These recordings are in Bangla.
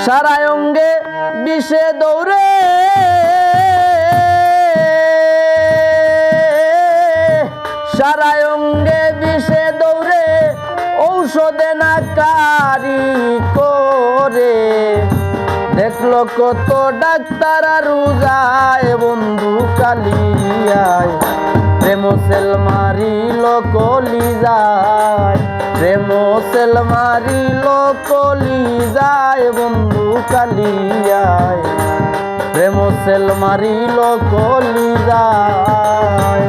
সারা অঙ্গে বিষে দৌড়ে সারা অঙ্গে বিষে দৌড়ে ঔষধে না কারি করে দেখলো কত ডাক্তার আর যায় বন্ধু কালিয়ায় প্রেম সেল মারিল কলি যায় প্রেম সেল মারিল কলি যায় বন্ধু কালিয়ায় প্রেম সেল মারিল কলি যায়।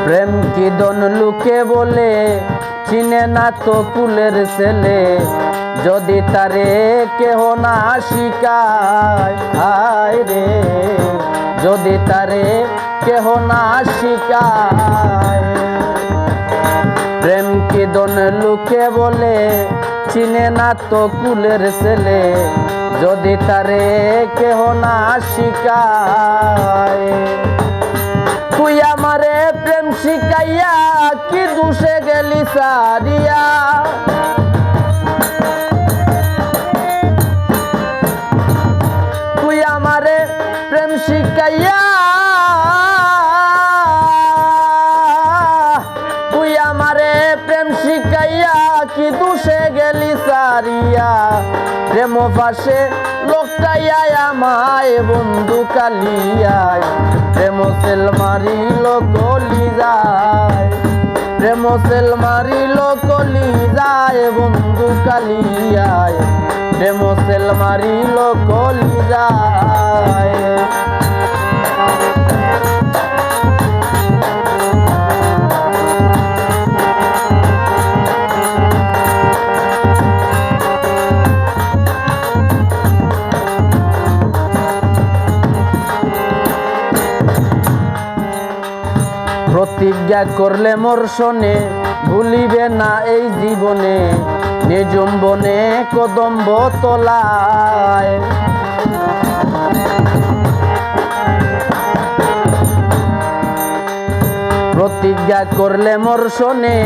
প্রেম কি দন লুকে বলে চিনে না তো কুলের ছেলে যদি তারে কেহ না শিখায় হায় রে যদি তারে কেহ না শিখায় প্রেম কি দন লুকে বলে চিনে না তো কুলের ছেলে যদি তারে কেহ না শিখায়। তুই আমারে প্রেম শিখাইয়া কি দুষে গেলি সারিয়া তুই আমারে প্রেম শিখাইয়া তুই আমারে প্রেম শিখাইয়া কি দুষে গেলি সারিয়া প্রেম পাশে লোকটাইয়া আমায় বন্ধু কালিয়ায় প্রেম সেল মারিল কলি যায় প্রেম সেল মারিল কলি যায় বন্ধু কালিয়ায় প্রেম সেল মারিল কলি যায়। প্রতিজ্ঞা করলে মোর শোনে ভুলিবে না এই জীবনে নিজম বনে কদম্ব তলায় প্রতিজ্ঞা করলে মোর শোনে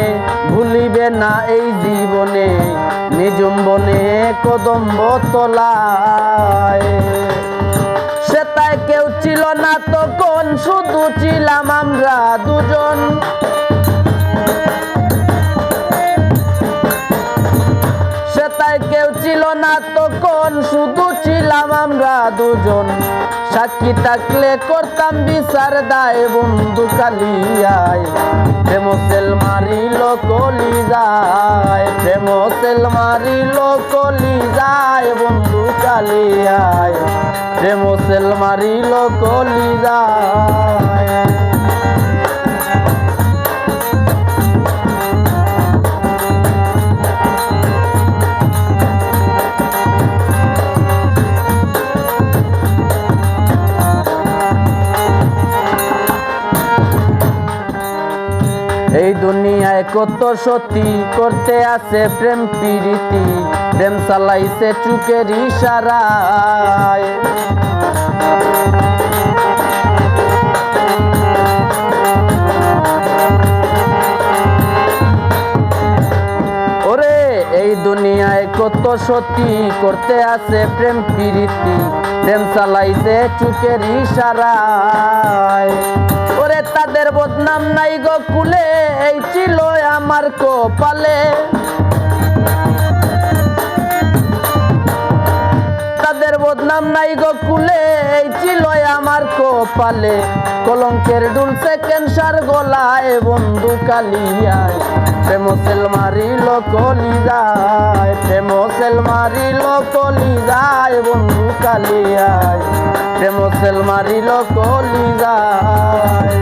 ভুলিবে না এই জীবনে নিজম বনে কদম্ব তলায় সেটাই কেউ ছিল না তখন শুধু ছিলাম আমরা দুজন সেটাই কেউ ছিল না তখন শুধু ছিলাম আমরা দুজন সাক্ষী থাকলে করতাম বিচার দায় বন্ধু কালিয়ায় প্রেম সেল মারিল কলি যায় প্রেম সেল মারিল কলি যায় বন্ধু কালিয়ায় প্রেম সেল মারিল কলি যায়। এই দুনিয়ায় কত সতী করতে আছে প্রেম প্রীতি প্রেম চালাইছে চুকের ইশারায় ওরে এই দুনিয়ায় কত সতী করতে আছে প্রেম প্রীতি প্রেম চালাইছে চুকের ইশারায় ওরে তাদের বদনাম নাই গো কুলে এই ছিল আমার কপালে তাদের বদনাম নাই গো কুলে এই ছিল আমার কপালে কলঙ্কের ডুলছে ক্যান্সার গলায় বন্ধু কালিয়ায় প্রেম সেল মারিল কলি যায় প্রেম সেল মারিল কলি যায় বন্ধু কালিয়ায় প্রেম সেল মারিল কলি যায়।